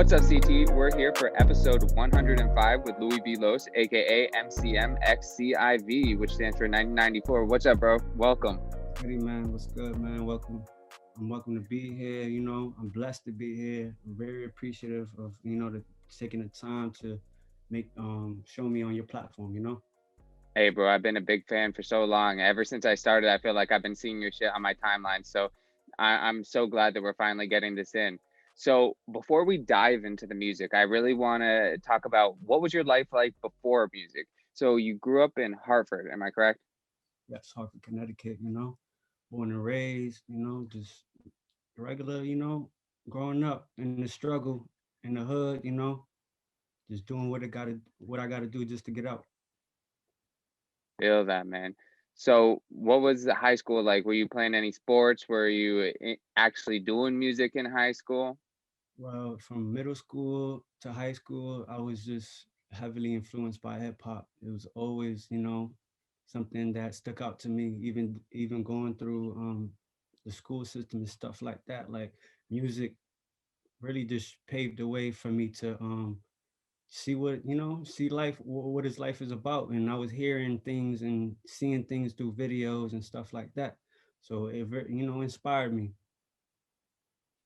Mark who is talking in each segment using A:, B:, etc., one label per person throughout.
A: What's up, CT? We're here for episode 105 with Louis V. Los, aka MCMXCIV, which stands for 1994. What's up, bro? Welcome.
B: Hey man, what's good, man? Welcome. I'm welcome to be here. I'm blessed to be here. I'm very appreciative of taking the time to make show me on your platform.
A: Hey, bro, I've been a big fan for so long. Ever since I started, I feel like I've been seeing your shit on my timeline. So I'm so glad that we're finally getting this in. So before we dive into the music, I really want to talk about what was your life like before music? So you grew up in Hartford, am I correct?
B: That's Hartford, Connecticut. Born and raised, just regular, growing up in the struggle in the hood, just doing what I gotta do just to get out.
A: Feel that, man. So, what was the high school like? Were you playing any sports? Were you actually doing music in high school?
B: Well, from middle school to high school, I was just heavily influenced by hip hop. It was always, something that stuck out to me, even going through the school system and stuff like that. Like music really just paved the way for me to see see life, what his life is about. And I was hearing things and seeing things through videos and stuff like that. So it inspired me.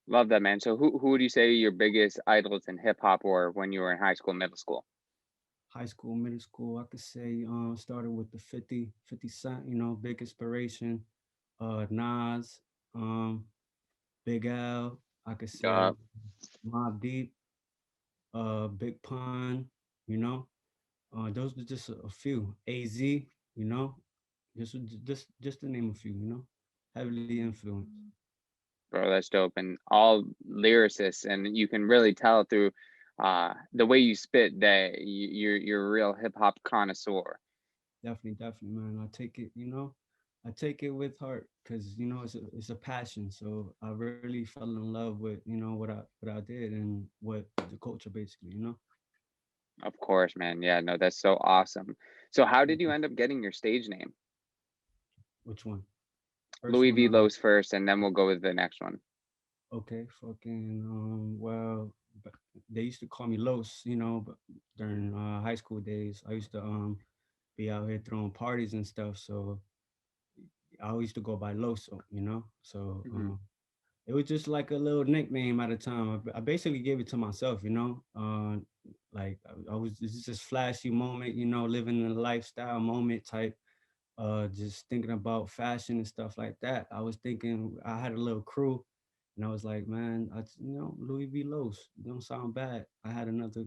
A: Love that, man. So, who would you say your biggest idols in hip hop were when you were in high school, middle school?
B: High school, middle school, I could say started with the 50 Cent, big inspiration. Nas, um, Big L, I could say
A: Uh,
B: Mob Deep, Big Pun, you know. Those were just a few. AZ, you know, just to name a few, heavily influenced.
A: Bro, that's dope. And all lyricists, and you can really tell through the way you spit that you're a real hip hop connoisseur.
B: Definitely, man. I take it with heart because it's a passion. So I really fell in love with what I did and what the culture basically.
A: Of course, man. Yeah, no, that's so awesome. So, how did you
B: Mhm.
A: end up getting your stage name?
B: Which one? First
A: Louis
B: one.
A: V. Los first, and then we'll go with the next one.
B: Okay, fucking. Well, they used to call me Los. But during high school days, I used to be out here throwing parties and stuff. So I always used to go by Loso. So
A: Hmm.
B: it was just like a little nickname at a time. I basically gave it to myself. Like I was it's just flashy moment, living in a lifestyle moment type. Just thinking about fashion and stuff like that. I was thinking I had a little crew, and I was like, man, Louis V. Los don't sound bad. I had another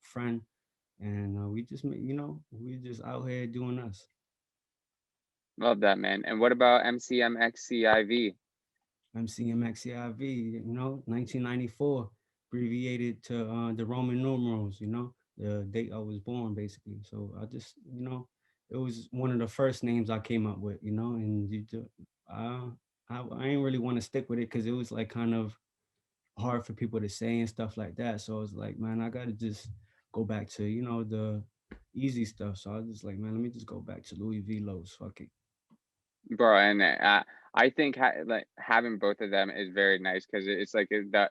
B: friend, and we just out here doing us.
A: Love that, man. And what about MCMXCIV?
B: MCMXCIV, 1994, abbreviated to the Roman numerals, the date I was born, basically. So I just, it was one of the first names I came up with, and uh, I ain't really want to stick with it because it was like kind of hard for people to say and stuff like that. So I was like, man, I gotta just go back to, the easy stuff. So I was just like, man, let me just go back to Louis V. Lowe's. Fuck it.
A: Bro, and I think like having both of them is very nice because it's like the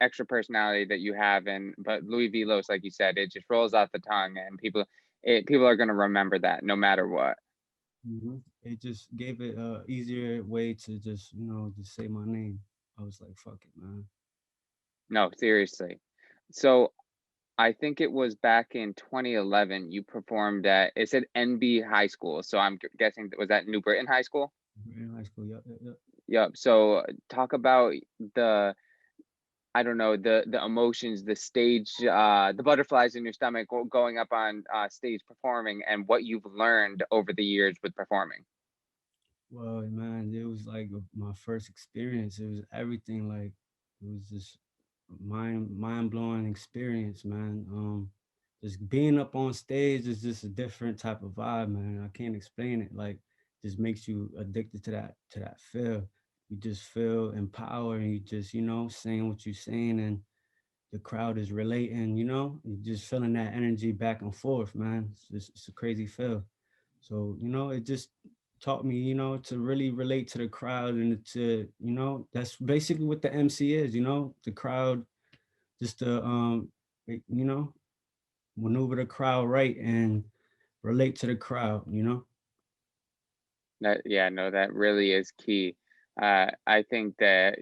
A: extra personality that you have, and but Louis V. Los, like you said, it just rolls off the tongue, and people are gonna remember that no matter what.
B: It just gave it a easier way to just say my name. I was like, fuck it, man.
A: No, seriously. So I think it was back in 2011 you performed at, it said NB High School. So I'm guessing, was that New Britain High School?
B: In high school, yeah, yeah, yeah.
A: Yep. So talk about the, I don't know, the emotions, the stage, the butterflies in your stomach going up on stage performing, and what you've learned over the years with performing.
B: Well, man, it was like my first experience. It was everything. Like it was just mind blowing experience, man. Just being up on stage is just a different type of vibe, man. I can't explain it. Like, just makes you addicted to that feel. You just feel empowered, and you just saying what you're saying, and the crowd is relating. You're just feeling that energy back and forth, man. It's a crazy feel. So, it just taught me, to really relate to the crowd and to, that's basically what the MC is, the crowd just to you know, maneuver the crowd right and relate to the crowd, you know.
A: That yeah, no, that really is key. I think that,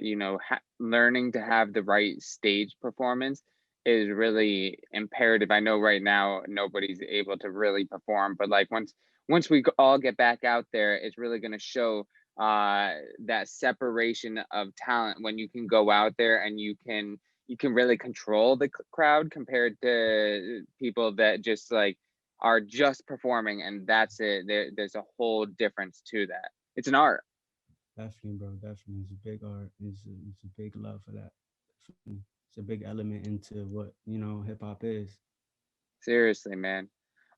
A: learning to have the right stage performance is really imperative. I know right now nobody's able to really perform, but like once we all get back out there, it's really going to show that separation of talent when you can go out there and you can really control the crowd compared to people that just like are just performing and that's it. There's a whole difference to that. It's an art.
B: Definitely, bro. Definitely, it's a big art. It's a big love for that. Definitely. It's a big element into what hip hop is.
A: Seriously, man.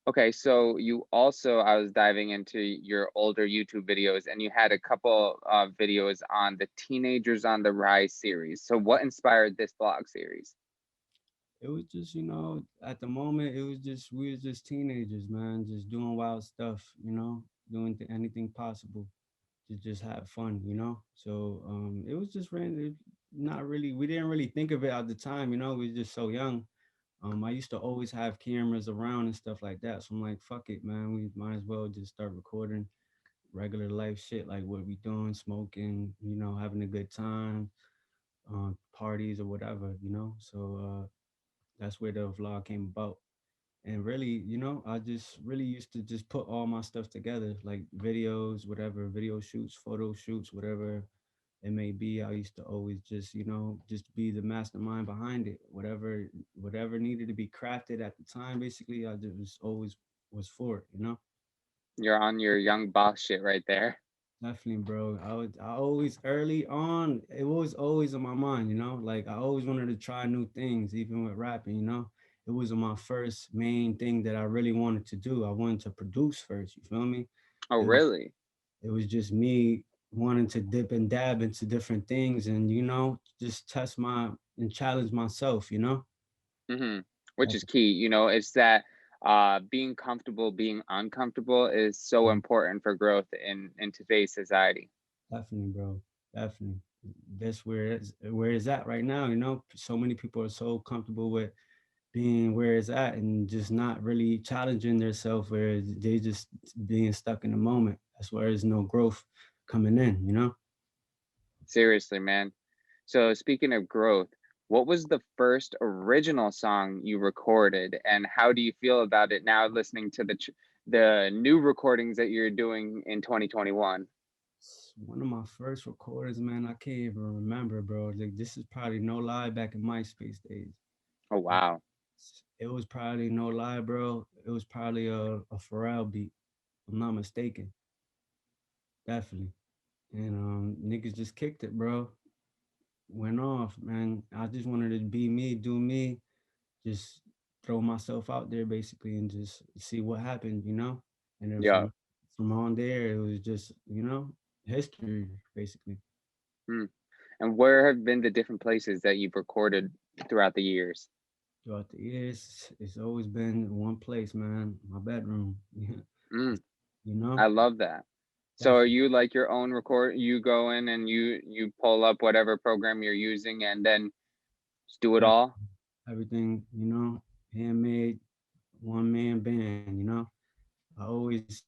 A: Okay, so you also, I was diving into your older YouTube videos and you had a couple of videos on the Teenagers on the Rise series. So what inspired this blog series?
B: It was just, at the moment, it was just we was just teenagers, man, just doing wild stuff, doing anything possible to just have fun, So it was just random. Not really. We didn't really think of it at the time, we were just so young. I used to always have cameras around and stuff like that. So I'm like, fuck it, man. We might as well just start recording regular life shit, like what we doing, smoking, having a good time, parties or whatever, So that's where the vlog came about. And really, I just really used to just put all my stuff together, like videos, whatever, video shoots, photo shoots, whatever it may be. I used to always just, just be the mastermind behind it. Whatever needed to be crafted at the time, basically, I just was always was for it.
A: You're on your young boss shit right there.
B: Definitely, bro. I always early on, it was always in my mind, Like I always wanted to try new things, even with rapping. It was my first main thing that I really wanted to do. I wanted to produce first, you feel me?
A: Oh,
B: It was
A: really?
B: it was just me wanting to dip and dab into different things and just test my and challenge myself.
A: Hmm. Which is
B: Def-
A: key. It's that being comfortable, being uncomfortable is so important for growth in today's society.
B: Definitely, bro. Definitely. That's where it's at right now, So many people are so comfortable with being where it's at and just not really challenging themselves where they just being stuck in the moment. That's where there's no growth coming in.
A: Seriously, man. So speaking of growth, what was the first original song you recorded, and how do you feel about it now, listening to the new recordings that you're doing in 2021?
B: One of my first recordings, man, I can't even remember, bro. Like, this is probably no lie back in MySpace days.
A: Oh wow.
B: It was probably no lie, bro. It was probably a Pharrell beat. If I'm not mistaken. Definitely. And niggas just kicked it, bro. Went off, man. I just wanted to be me, do me, just throw myself out there basically and just see what happened. And then
A: Yeah.
B: from on there it was just, history basically.
A: Hmm. And where have been the different places that you've recorded throughout the years?
B: Throughout the years, it's always been one place, man. My bedroom.
A: Mm,
B: you know?
A: I love that. So are
B: Definitely.
A: you like your own record? You go in and you pull up whatever program you're using and then just do it
B: Every,
A: all?
B: everything, handmade, one man band. I always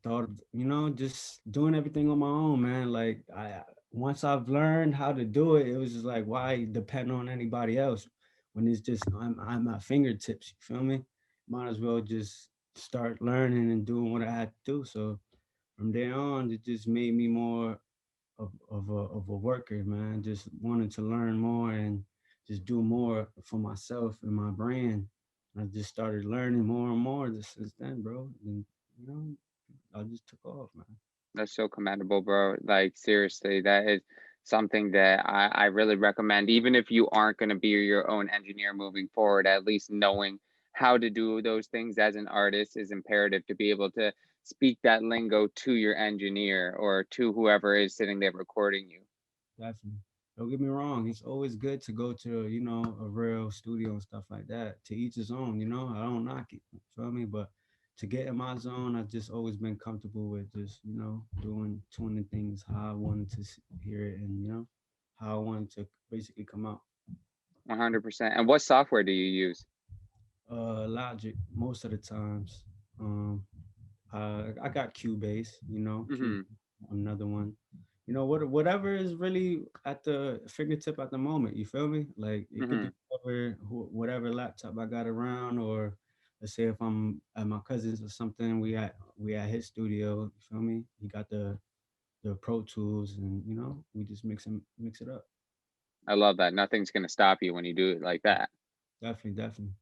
B: thought of, just doing everything on my own, man. Like I once I've learned how to do it, it was just like why depend on anybody else when it's just I'm at fingertips, you feel me? Might as well just start learning and doing what I had to do. So from there on, it just made me more of a worker, man. Just wanting to learn more and just do more for myself and my brand. I just started learning more and more since then, bro. And you know, I just took off, man.
A: That's so commendable, bro. Like seriously, that is something that I really recommend. Even if you aren't going to be your own engineer moving forward, at least knowing how to do those things as an artist is imperative to be able to speak that lingo to your engineer or to whoever is sitting there recording you.
B: Definitely. Don't get me wrong. It's always good to go to, a real studio and stuff like that. To each his own. I don't knock it. You feel me? But to get in my zone, I've just always been comfortable with just, tuning things how I wanted to hear it and, how I wanted to basically come out.
A: 100%. And what software do you use?
B: Logic most of the times. Um, I got Cubase, you know, Cube,
A: Mhm.
B: another one. You know, whatever is really at the fingertip at the moment. You feel me? Like it could be
A: Mhm.
B: whatever laptop I got around, or let's say if I'm at my cousin's or something, we at his studio. You feel me? He got the Pro Tools, and you know, we just mix it up.
A: I love that. Nothing's gonna stop you when you do it like that.
B: Definitely, definitely.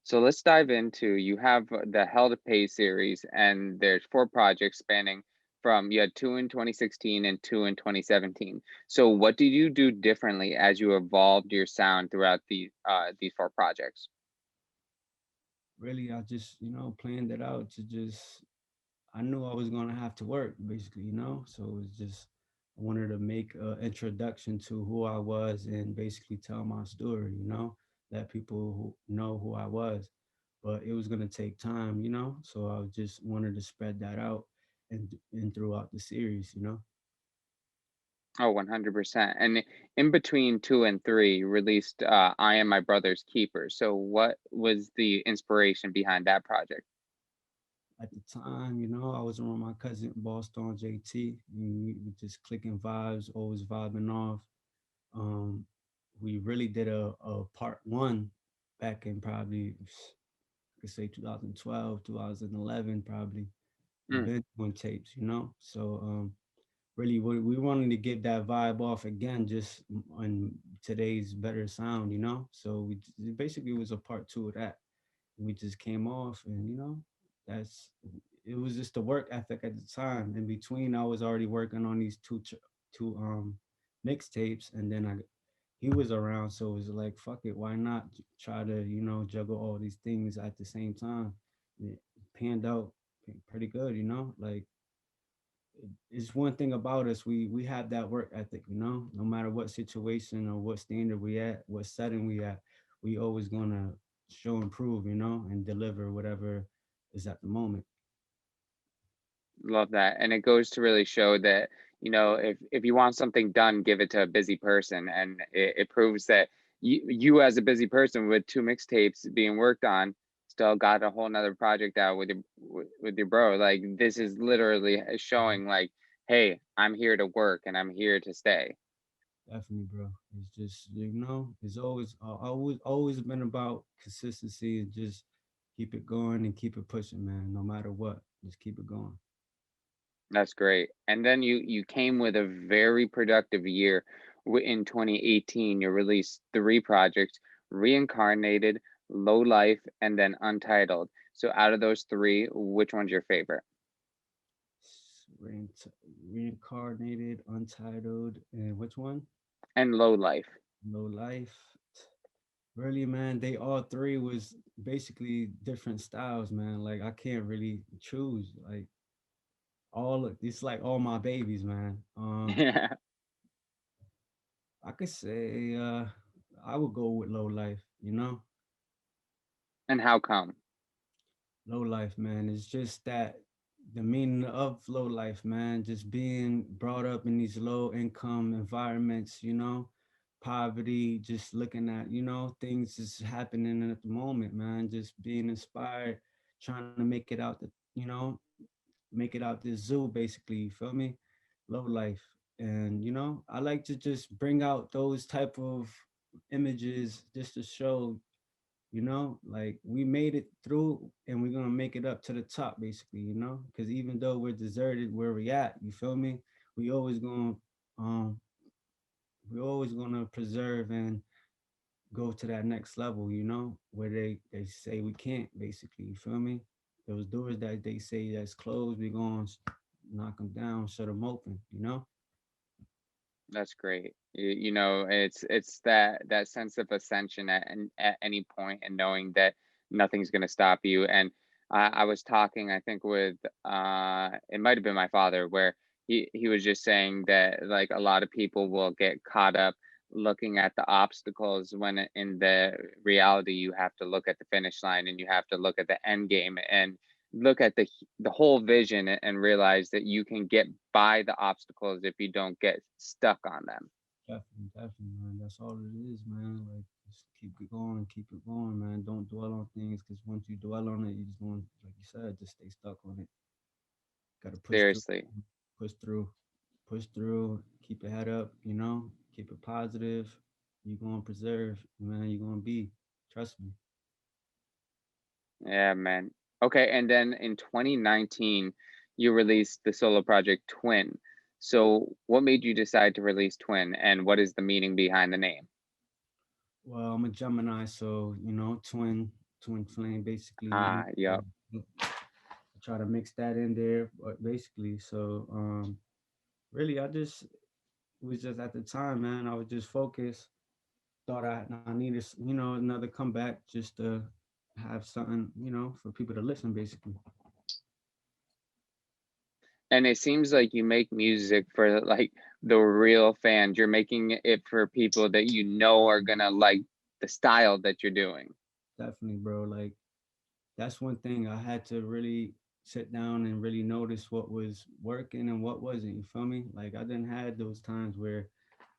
A: So let's dive into you have the Hell to Pay series, and there's four projects spanning from you had two in 2016 and two in 2017. So what did you do differently as you evolved your sound throughout these four projects?
B: Really, I just planned it out to just I knew I was gonna have to work basically, you know. So it was just I wanted to make an introduction to who I was and basically tell my story, you know, let people who know who I was. But it was gonna take time, you know. So I just wanted to spread that out and throughout the series, you know.
A: Oh, 100%. And in between two and three, you released I Am My Brother's Keeper. So what was the inspiration behind that project?
B: At the time, you know, I was around my cousin Boston JT, and we were just clicking vibes, always vibing off. Um, we really did a part one back in probably I could say 2012, 2011, probably. We've
A: Mm,
B: been doing tapes, you know. So really, we wanted to get that vibe off again, just on today's better sound, you know. So it basically was a part two of that. We just came off, and you know, that's it was just the work ethic at the time. In between, I was already working on these two mixtapes, and then I he was around, so it was like, fuck it, why not try to juggle all these things at the same time? It panned out pretty good, you know. Like it's one thing about us, we have that work ethic, you know. No matter what situation or what standard we at, what setting we at, we always gonna show improve, you know, and deliver whatever is at the moment.
A: love that. And it goes to really show that, if you want something done, give it to a busy person. And it proves that you as a busy person with two mixtapes being worked on, still got a whole nother project out with your bro. Like this is literally showing like, hey, I'm here to work and I'm here to stay.
B: Definitely, bro. It's just it's always been about consistency and just keep it going and keep it pushing, man. No matter what, just keep it going.
A: That's great. And then you came with a very productive year. In 2018, you released three projects: Reincarnated, Low Life, and then Untitled. So out of those three, which one's your favorite?
B: Rein- Reincarnated, untitled, and which one?
A: And Low Life.
B: No life. Really, man, they all three was basically different styles, man. Like I can't really choose. Like it's like all my babies, man.
A: Yeah.
B: I could say I would go with low life, you know?
A: And how come?
B: Low life, man. It's just that the meaning of low life, man, just being brought up in these low income environments, you know, poverty, just looking at, things just happening at the moment, man, just being inspired, trying to make it out make it out this zoo, basically, you feel me? Low life. And, I like to just bring out those type of images just to show like we made it through and we're gonna make it up to the top, basically, because even though we're deserted where we at, you feel me, we always gonna um we're always gonna preserve and go to that next level, where they say we can't, basically, you feel me. Those doors that they say that's closed, we gonna knock them down, shut them open,
A: That's great. It's that sense of ascension at any point, and knowing that nothing's going to stop you. And I was talking, I think, with it might have been my father, where he was just saying that like a lot of people will get caught up looking at the obstacles when in the reality you have to look at the finish line and you have to look at the end game and look at the whole vision and realize that you can get by the obstacles if you don't get stuck on them.
B: Definitely, definitely, man. That's all it is, man. Like, just keep it going, man. Don't dwell on things because once you dwell on it, you just want, like you said, just stay stuck on it. Got to
A: Seriously.
B: push through, push through. Keep your head up, Keep it positive. You're gonna preserve, man. You're gonna be. Trust me.
A: Yeah, man. Okay, and then in 2019, you released the solo project Twin. So, what made you decide to release Twin, and what is the meaning behind the name?
B: Well, I'm a Gemini, so twin flame, basically.
A: Ah, yep.
B: I try to mix that in there, but basically, so really, I just was just at the time, man. I was just focused. Thought I needed, another comeback just to have something, for people to listen, basically.
A: And it seems like you make music for like the real fans. You're making it for people that you know are gonna like the style that you're doing.
B: Definitely, bro. Like that's one thing I had to really sit down and really notice what was working and what wasn't. You feel me? Like I didn't had those times where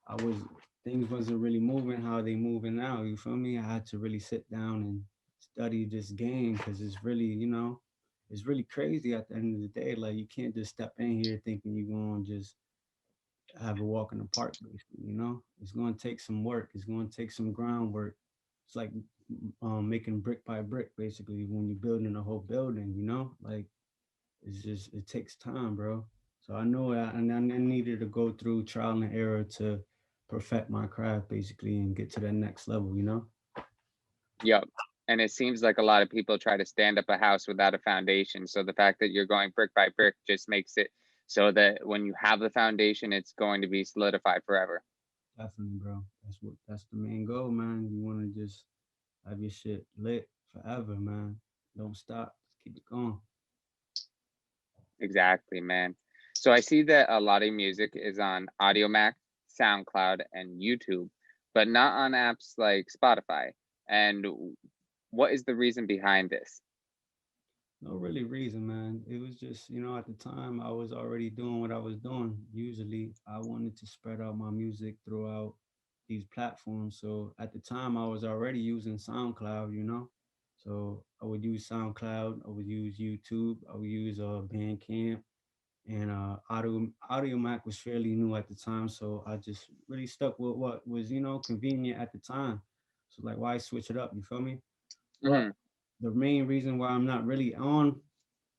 B: I was things wasn't really moving how they moving now. You feel me? I had to really sit down and study this game because it's really, it's really crazy at the end of the day. Like you can't just step in here thinking you're gonna just have a walk in the park, basically. It's gonna take some work. It's gonna take some groundwork. It's like making brick by brick, basically, when you're building a whole building. Like it takes time, bro. So I know and I needed to go through trial and error to perfect my craft, basically, and get to that next level.
A: Yep. And it seems like a lot of people try to stand up a house without a foundation. So the fact that you're going brick by brick just makes it so that when you have the foundation, it's going to be solidified forever.
B: Definitely, bro. That's the main goal, man. You want to just have your shit lit forever, man. Don't stop. Just keep it going.
A: Exactly, man. So I see that a lot of music is on AudioMac, SoundCloud, and YouTube, but not on apps like Spotify. And what is the reason behind this?
B: No really reason, man. It was just, at the time I was already doing what I was doing. Usually I wanted to spread out my music throughout these platforms. So at the time I was already using SoundCloud. So I would use SoundCloud, I would use YouTube, I would use Bandcamp and Audio Mac was fairly new at the time. So I just really stuck with what was, convenient at the time. So like why switch it up? You feel me? But
A: Hmm.
B: the main reason why I'm not really on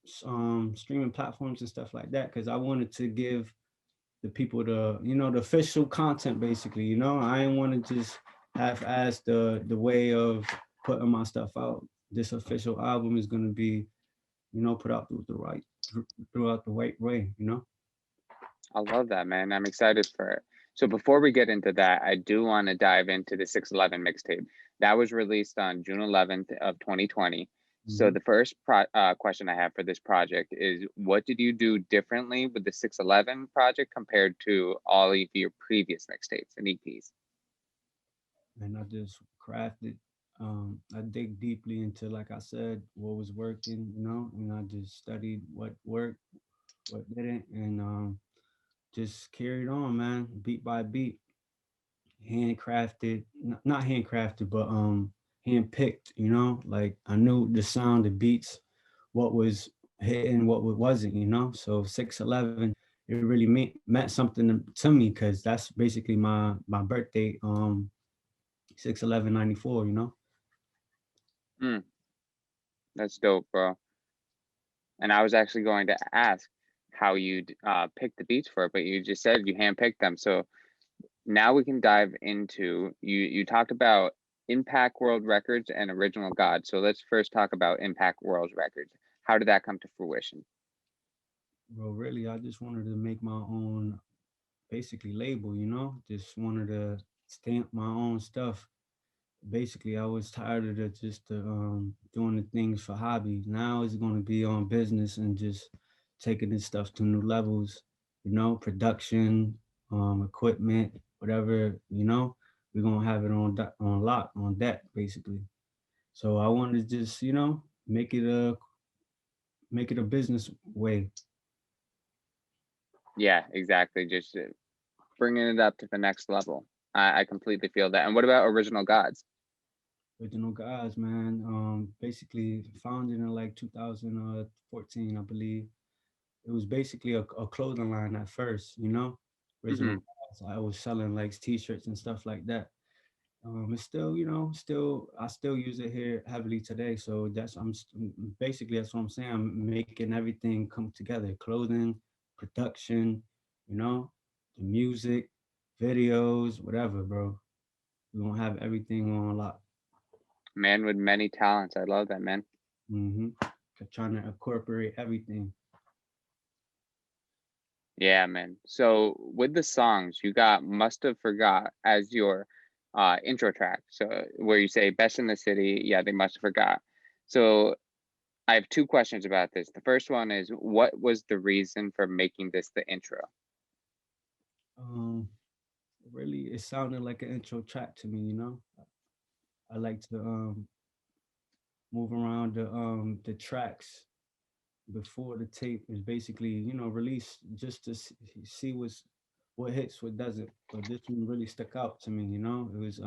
B: streaming platforms and stuff like that because I wanted to give the people the official content basically. I didn't want to just half-ass the way of putting my stuff out. This official album is gonna be put out throughout the right way.
A: I love that, man. I'm excited for it. So before we get into that, I do want to dive into the 611 mixtape. That was released on June 11th of 2020. So
B: Hmm.
A: the first question I have for this project is, what did you do differently with the 611 project compared to all of your previous mixtapes and EPs?
B: And I just crafted. I dig deeply into, like I said, what was working, and I just studied what worked, what didn't, and just carried on, man, beat by beat, handcrafted, not handcrafted, but handpicked. Like I knew the sound, the beats, what was hitting, what wasn't. So 611, it really meant something to me because that's basically my birthday. 6/11/94.
A: Mm, that's dope, bro. And I was actually going to ask how you picked the beats for it, but you just said you handpicked them. So now we can dive into you talked about Impact World Records and Original God. So let's first talk about Impact World Records. How did that come to fruition?
B: Bro, really, I just wanted to make my own, basically, label. Just wanted to stamp my own stuff. Basically, I was tired of just doing the things for hobby. Now it's going to be on business and just taking this stuff to new levels. Production, equipment, whatever. We're gonna have it on lock, on deck, basically. So I wanted to just make it a business way.
A: Yeah, exactly. Just bringing it up to the next level. I completely feel that. And what about Original Gods?
B: Original guys, man. Basically founded in like 2014, I believe. It was basically a clothing line at first, you know. Original
A: Hmm.
B: guys. I was selling like t-shirts and stuff like that. It's still, you know, still I still use it here heavily today. So basically that's what I'm saying. I'm making everything come together: clothing, production, you know, the music, videos, whatever, bro. We gonna have everything on lock.
A: Man with many talents. I love that, man.
B: Mm-hmm. Trying to incorporate everything.
A: Yeah, man. So with the songs, you got Must Have Forgot as your intro track. So where you say best in the city, yeah, they must have forgot. So I have two questions about this. The first one is what was the reason for making this the intro?
B: Um, Really, it sounded like an intro track to me. You know, I like to move around the tracks before the tape is basically, you know, released, just to see what hits, what doesn't. But this one really stuck out to me. You know, it was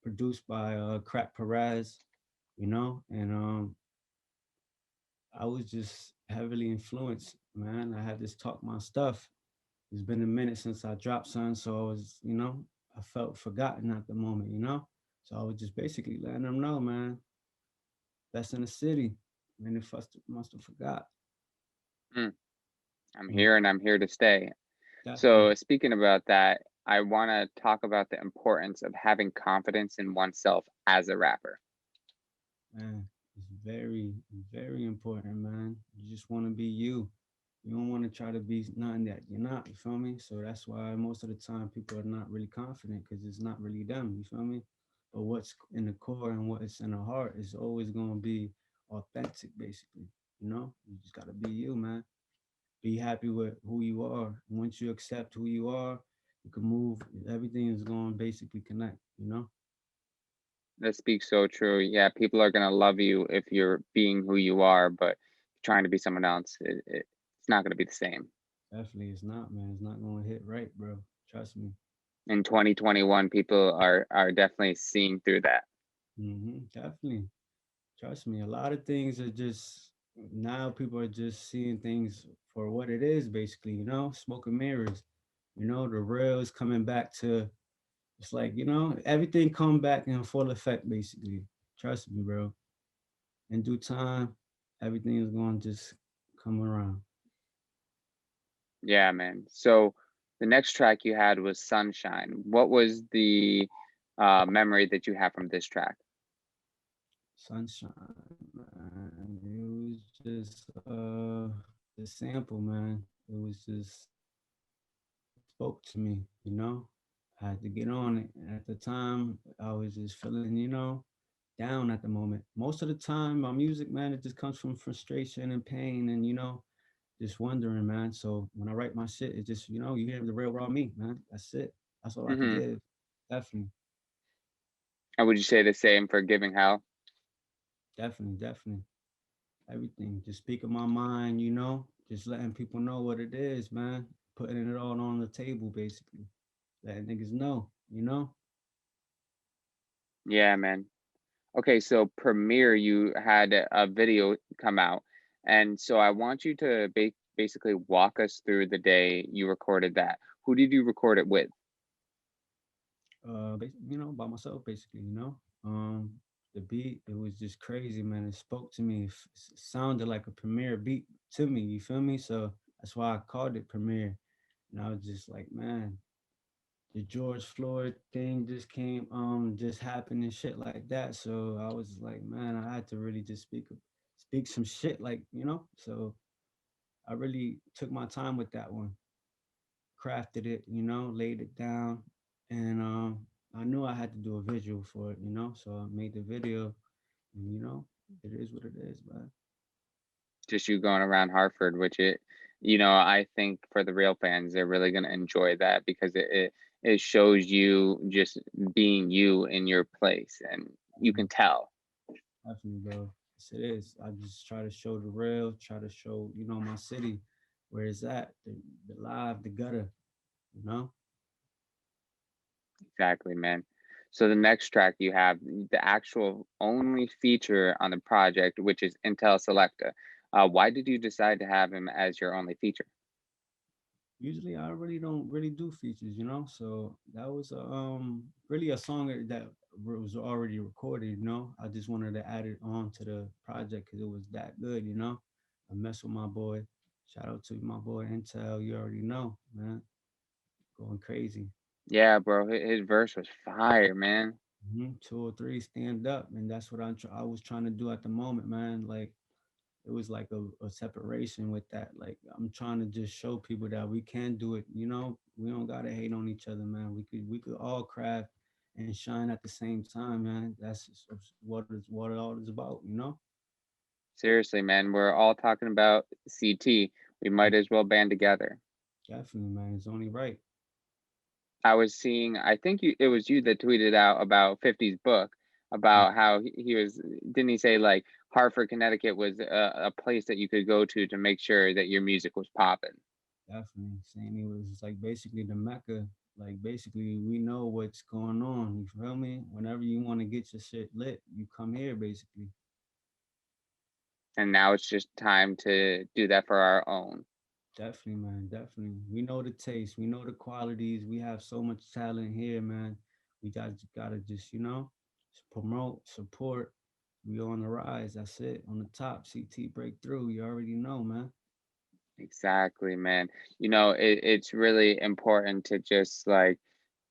B: produced by Crack Perez. You know, and I was just heavily influenced, man. I had this talk my stuff. It's been a minute since I dropped son, so I was, you know, I felt forgotten at the moment, you know. So I was just basically letting them know, man, that's in the city. Man, if must have forgot.
A: Mm, I'm
B: Mm,
A: here and I'm here to stay.
B: definitely,
A: So speaking about that, I want to talk about the importance of having confidence in oneself as a rapper.
B: man. It's very, very important, man. You just want to be you. You don't want to try to be nothing that you're not. You feel me? So that's why most of the time people are not really confident because it's not really them. You feel me? But what's in the core and what's in the heart is always going to be authentic, basically. You know, you just got to be you, man. Be happy with who you are. Once you accept who you are, you can move. Everything is going to basically connect. You know.
A: That speaks so true. Yeah, people are gonna love you if you're being who you are, but trying to be someone else, it's not gonna be the same.
B: Definitely, it's not, man. It's not going to hit right, bro. Trust me.
A: In 2021, people are definitely seeing through that.
B: Definitely. Trust me, a lot of things are just now people are just seeing things for what it is, basically, you know, smoke and mirrors. You know, the real is coming back to it's like, you know, everything come back in full effect, basically. Trust me, bro. In due time, everything is going to just come around.
A: Yeah, man. So the next track you had was Sunshine. What was the memory that you have from this track?
B: Sunshine, man. It was just the sample, man. It was just spoke to me, you know. I had to get on it. At the time, I was just feeling, you know, down at the moment. Most of the time, my music, man, it just comes from frustration and pain and, you know, just wondering, man. So when I write my shit, it just, you know, you hear the real raw me, man. That's it. That's all I could
A: Hmm.
B: give. Definitely,
A: And would you say the same for Giving Hell?
B: definitely. Everything. Just speaking my mind, you know, just letting people know what it is, man. Putting it all on the table, basically. Letting niggas know, you know?
A: Yeah, man. Okay, so Premiere, you had a video come out, and so I want you to basically walk us through the day you recorded that. Who did you record it with?
B: You know, by myself basically, you know. The beat, it was just crazy, man. It spoke to me. Sounded like a premiere beat to me, you feel me? So that's why I called it premiere. And I was just like, man, the George Floyd thing just happened and shit like that. So I was like, man, I had to really just speak some shit, like, you know. So I really took my time with that one, crafted it, you know, laid it down, and I knew I had to do a visual for it, you know, so I made the video, and you know, it is what it is, man.
A: Just you going around Hartford, which I think for the real fans, they're really gonna enjoy that because it shows you just being you in your place, and you can tell.
B: Definitely, bro. Yes, it is. I just try to show the real, try to show, you know, my city, where it's at, the live, the gutter, you know.
A: Exactly, man. So the next track you have, the actual only feature on the project, which is Intel Selecta. Why did you decide to have him as your only feature?
B: Usually I really don't really do features, you know. So that was really a song that was already recorded, you know. I just wanted to add it on to the project because it was that good, you know. I mess with my boy. Shout out to my boy Intel. You already know, man. Going crazy.
A: Yeah, bro, his verse was fire, man.
B: 2 or 3 stand up, and that's what I was trying to do at the moment, man. Like it was like a separation with that. Like I'm trying to just show people that we can do it. You know, we don't gotta hate on each other, man. We could all craft and shine at the same time, man. What it all is about, you know.
A: Seriously, man, we're all talking about CT. We might as well band together.
B: Definitely, man. It's only right.
A: I was seeing, I think it was you that tweeted out about 50's book
B: Mm,
A: about how he was, didn't he say like Hartford, Connecticut was a place that you could go to make sure that your music was popping?
B: Definitely. Saying it was like basically the Mecca. Like basically we know what's going on. You feel me? Whenever you want to get your shit lit, you come here basically.
A: And now it's just time to do that for our own.
B: Definitely, man. Definitely. We know the taste. We know the qualities. We have so much talent here, man. We gotta just, promote, support. We on the rise. That's it. On the top. CT breakthrough. You already know, man.
A: Exactly, man. It's really important to just like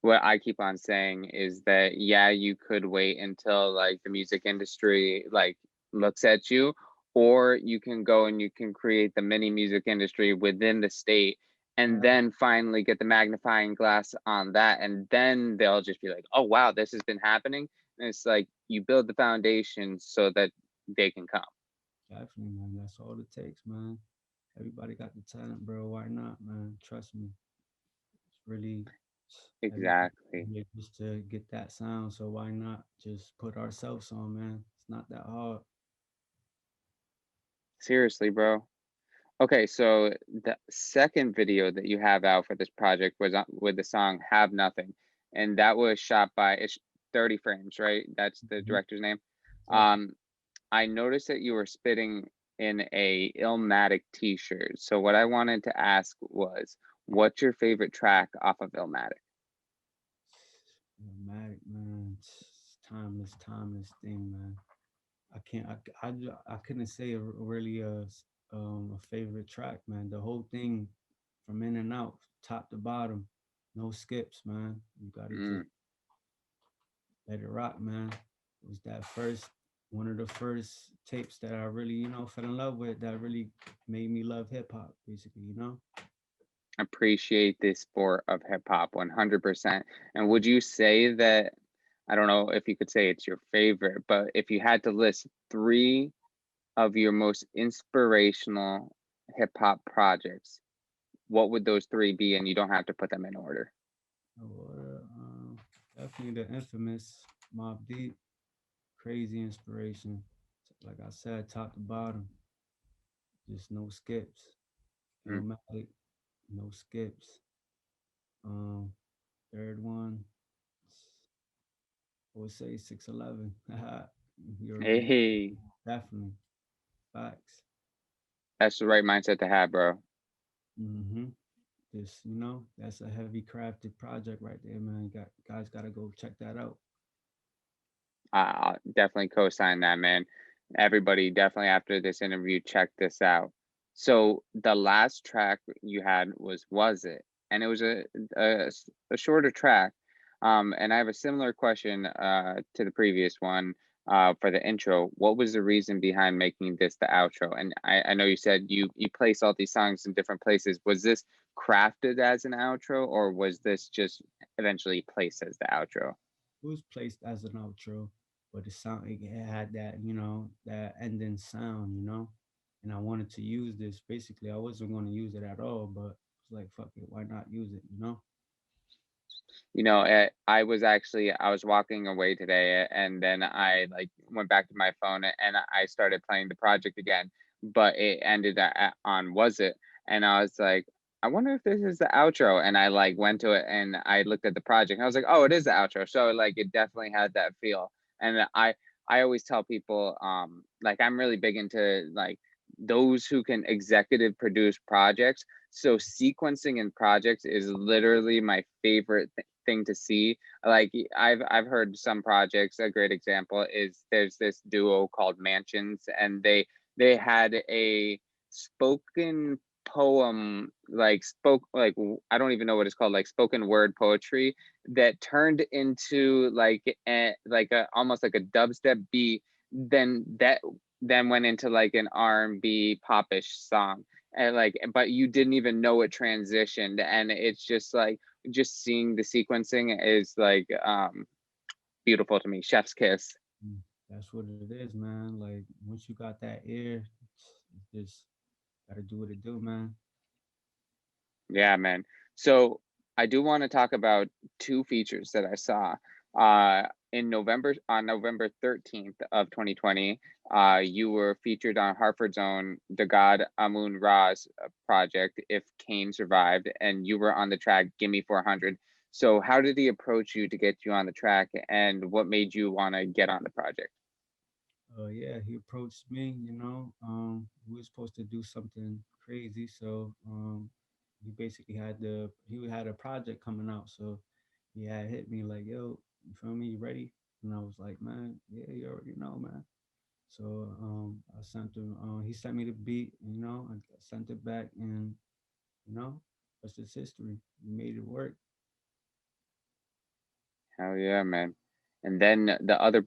A: what I keep on saying is that yeah, you could wait until like the music industry like looks at you, or you can go and you can create the mini music industry within the state and
B: Right.
A: then finally get the magnifying glass on that and then they'll just be like, "Oh wow, this has been happening." And it's like you build the foundation so that they can come.
B: Definitely, man. That's all it takes, man. Everybody got the talent, bro. Why not, man? Trust me. It's really everybody
A: Exactly.
B: here just to get that sound. So why not just put ourselves on, man? It's not that hard.
A: Seriously, bro. Okay, so the second video that you have out for this project was with the song "Have Nothing," and that was shot by 30 frames, right? That's the
B: Mhm.
A: director's name.
B: Yep.
A: Um, I noticed that you were spitting in a Illmatic t-shirt. So what I wanted to ask was, what's your favorite track off of Illmatic?
B: Dramatic, man. It's timeless thing, man. I can't. I couldn't say really a favorite track, man. The whole thing, from in and out, top to bottom, no skips, man. You gotta just
A: Mm,
B: let it rock, man. It was that first one of the first tapes that I really, fell in love with. That really made me love hip hop, basically.
A: appreciate the sport of hip hop 100%. And would you say that I don't know if you could say it's your favorite, but if you had to list three of your most inspirational hip hop projects, what would those three be? And you don't have to put them in order.
B: Or, definitely the infamous Mob Deep, crazy inspiration. Like I said, top to bottom, just no skips.
A: Mm.
B: Illmatic, no skips. Um, third one, I would say 611. You already know.
A: Hey,
B: Definitely. Facts.
A: that's the right mindset to have, bro.
B: Mm-hmm. Just, that's a heavy crafted project right there, man. Guys gotta go check that out.
A: I'll definitely co-sign that, man. Everybody, definitely after this interview, check this out. So the last track you had was it, and it was a shorter track. And I have a similar question to the previous one for the intro. What was the reason behind making this the outro? And I know you said you place all these songs in different places. Was this crafted as an outro, or was this just eventually placed as the outro?
B: It was placed as an outro, but it had that, that ending sound, And I wanted to use this. Basically, I wasn't going to use it at all, but it's like, fuck it, why not use it?
A: I was walking away today, and then I like went back to my phone and I started playing the project again, but it ended on was it, and I was like, I wonder if this is the outro. And I like went to it and I looked at the project. And I was like, oh, it is the outro. So like it definitely had that feel. And I always tell people, like I'm really big into like those who can executive produce projects. So sequencing in projects is literally my favorite thing to see. Like I've heard some projects. A great example is there's this duo called Mansions, and they had a spoken poem, like spoke like I don't even know what it's called, like spoken word poetry that turned into like a almost like a dubstep beat, then then went into like an R&B popish song. And like but you didn't even know it transitioned, and it's just like just seeing the sequencing is like beautiful to me. Chef's kiss.
B: Mm, that's what it is, man. Like once you got that ear, it's just gotta do what it do, man.
A: Yeah, man. So I do want to talk about two features that I saw. In November, on November 13th of 2020, you were featured on Hartford's own The God Amun Ra's project, If Kane Survived, and you were on the track Gimme 400. So how did he approach you to get you on the track, and what made you want to get on the project?
B: Yeah, he approached me, we were supposed to do something crazy. So he basically he had a project coming out. So he had hit me like, yo, you feel me? You ready? And I was like, man, yeah, you already know, man. So I sent him he sent me the beat, I sent it back and you know, that's just history. We made it work.
A: Hell yeah, man. And then the other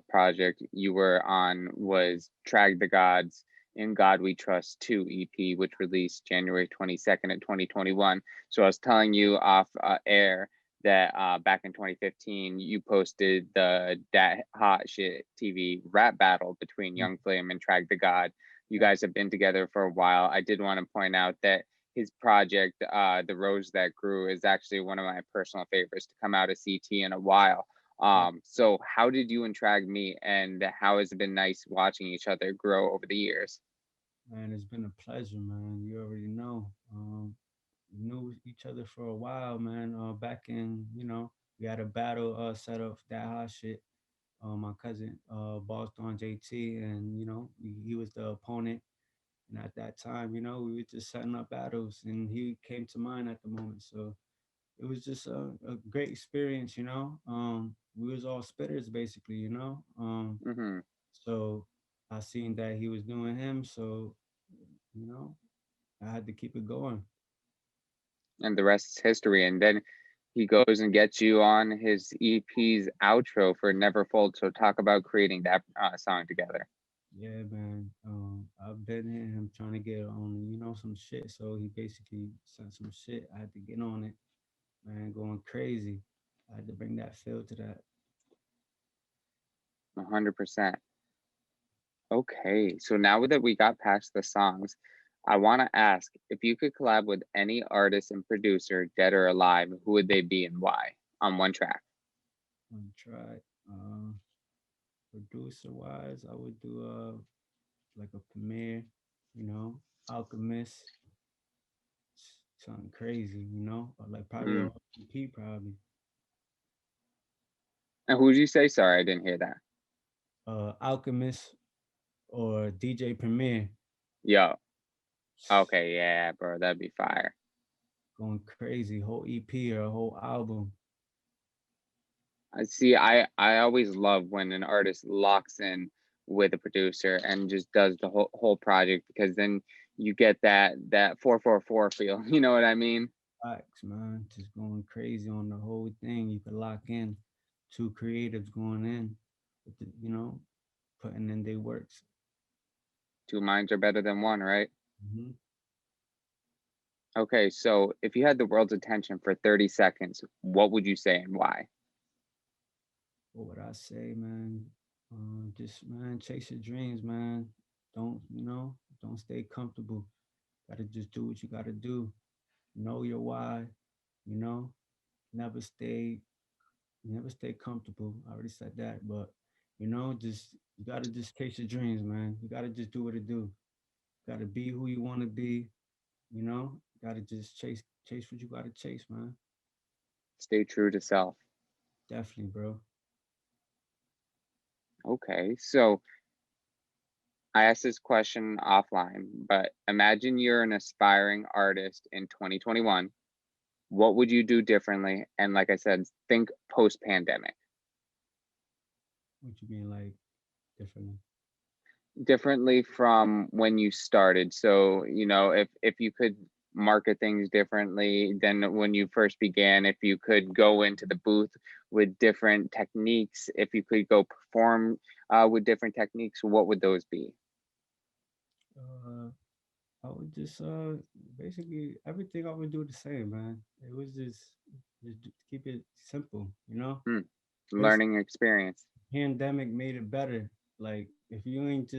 A: project you were on was Trag the Gods, In God We Trust 2 EP, which released January 22nd of 2021. So I was telling you off air that back in 2015, you posted the Dat Hot Shit TV rap battle between
B: Mm,
A: Young Flame and Trag the God. You
B: yeah,
A: guys have been together for a while. I did want to point out that his project, The Rose That Grew, is actually one of my personal favorites to come out of CT in a while.
B: yeah.
A: So how did you and Trag meet, and how has it been nice watching each other grow over the years?
B: Man, it's been a pleasure, man. You already know. We knew each other for a while, man. Back in, we had a battle set up for that hot shit. My cousin, bossed on JT, and he was the opponent. And at that time, we were just setting up battles, and he came to mind at the moment. So it was just a great experience, We was all spitters basically,
A: Hmm.
B: So I seen that he was doing him, so you know, I had to keep it going.
A: And the rest is history. And then he goes and gets you on his EP's outro for Neverfold. So talk about creating that song together.
B: Yeah, man. I've been in him trying to get on, some shit. So he basically sent some shit. I had to get on it, man, going crazy. I had to bring that feel to that.
A: 100%. Okay, so now that we got past the songs, I want to ask if you could collab with any artist and producer, dead or alive, who would they be and why on one track?
B: On track. Producer wise, I would do like a premiere, Alchemist, something crazy, or like probably a
A: Mm.
B: EP probably.
A: And who did you say? Sorry, I didn't hear that.
B: Alchemist or DJ Premier.
A: Yo, okay, yeah, bro, that'd be fire.
B: Going crazy, whole EP or a whole album.
A: I see. I always love when an artist locks in with a producer and just does the whole project, because then you get that 444 feel. You know what I mean?
B: Facts, man. Just going crazy on the whole thing. You could lock in two creatives going in with putting in their works.
A: Two minds are better than one, right?
B: Hmm.
A: Okay, so if you had the world's attention for 30 seconds, what would you say and why?
B: What would I say, man? Just man, chase your dreams, man. Don't stay comfortable. Gotta just do what you gotta do. Know your why. You know, never stay, never stay comfortable. I already said that, but just you gotta just chase your dreams, man. You gotta just do what it do. Gotta be who you want to be. You know, Gotta just chase what you gotta chase, man.
A: Stay true to self.
B: Definitely, bro.
A: Okay, so I asked this question offline, but imagine you're an aspiring artist in 2021. What would you do differently? And like I said, think post pandemic.
B: What you mean, like differently?
A: Differently from when you started. So, if you could market things differently than when you first began, if you could go into the booth with different techniques, if you could go perform with different techniques, what would those be?
B: Uh, I would just basically everything I would do the same, man. It was just keep it simple, you know.
A: Hmm,
B: This
A: learning experience.
B: pandemic made it better. Like if you ain't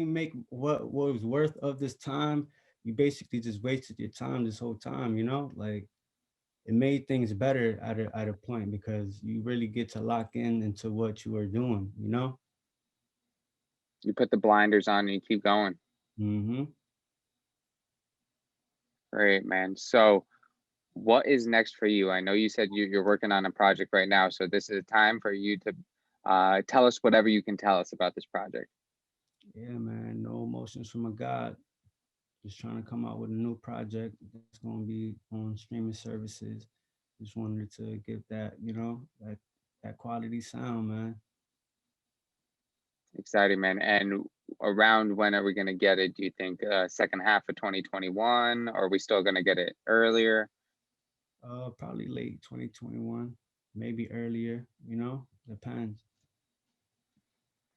B: make what was worth of this time, you basically just wasted your time this whole time, you know. Like it made things better at a point because you really get to lock in into what you are doing, you know.
A: You put the blinders on and you keep going.
B: Mm-hmm.
A: Great, man. So, what is next for you? I know you said you're working on a project right now, so this is a time for you to tell us whatever you can tell us about this project.
B: Yeah, man. No emotions from a God. Just trying to come out with a new project that's going to be on streaming services. Just wanted to give that, that quality sound, man.
A: Exciting, man. And around when are we going to get it? Do you think second half of 2021, or are we still going to get it earlier?
B: Probably late 2021, maybe earlier. Depends.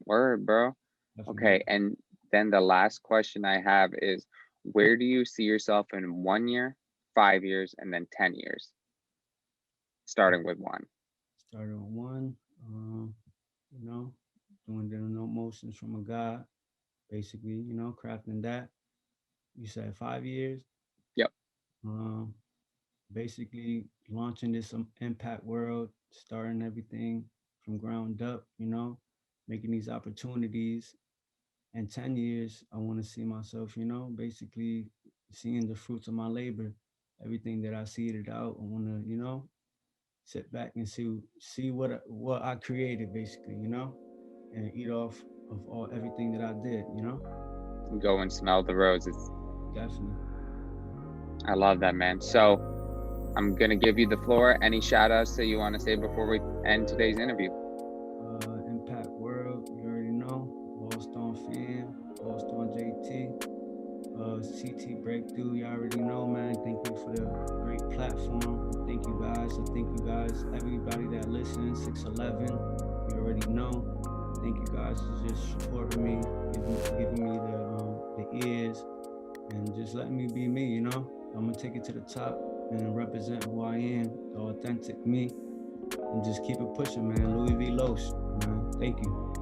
A: Word, bro.
B: Definitely.
A: Okay. And then the last question I have is, where do you see yourself in 1 year, 5 years, and then 10 years, starting with one?
B: Started on one. You know, doing the no motions from a God. Basically, crafting that. You said 5 years.
A: Yep.
B: Um, basically launching this impact world, starting everything from ground up, making these opportunities. In 10 years, I want to see myself, basically seeing the fruits of my labor, everything that I seeded out. I want to, sit back and see what I created, basically, and eat off of all everything that I did.
A: Go and smell the roses.
B: Definitely.
A: I love that, man. So I'm going to give you the floor. Any shout outs that you want to say before we end today's interview?
B: Impact World, you already know. Lost on Fam, Lost on JT, CT Breakthrough, you already know, man. Thank you for the great platform. Thank you guys. So thank you guys, everybody that listens, 611, you already know. Thank you guys for just supporting me, giving me the ears, and just letting me be me, I'm gonna take it to the top and represent who I am, the authentic me, and just keep it pushing, man. Louis V. Los, man. Thank you.